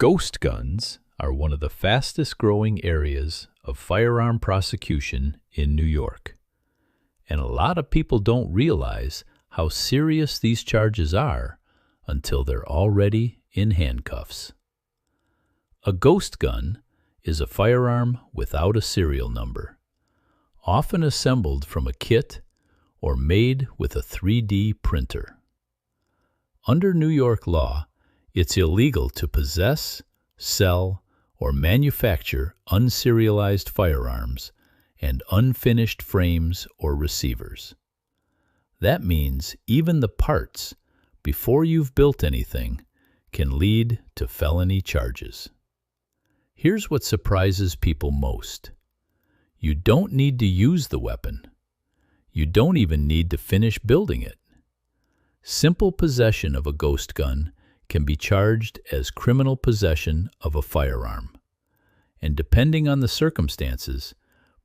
Ghost guns are one of the fastest growing areas of firearm prosecution in New York. And a lot of people don't realize how serious these charges are until they're already in handcuffs. A ghost gun is a firearm without a serial number, often assembled from a kit or made with a 3D printer. Under New York law, it's illegal to possess, sell, or manufacture unserialized firearms and unfinished frames or receivers. That means even the parts, before you've built anything, can lead to felony charges. Here's what surprises people most. You don't need to use the weapon. You don't even need to finish building it. Simple possession of a ghost gun can be charged as criminal possession of a firearm. And depending on the circumstances,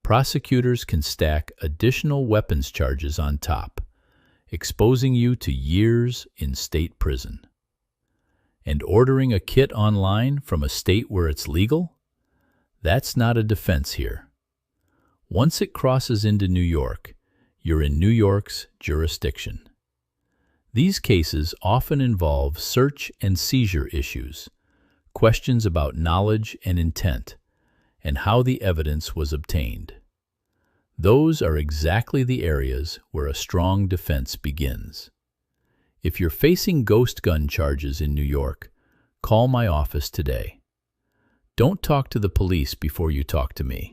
prosecutors can stack additional weapons charges on top, exposing you to years in state prison. And ordering a kit online from a state where it's legal? That's not a defense here. Once it crosses into New York, you're in New York's jurisdiction. These cases often involve search and seizure issues, questions about knowledge and intent, and how the evidence was obtained. Those are exactly the areas where a strong defense begins. If you're facing ghost gun charges in New York, call my office today. Don't talk to the police before you talk to me.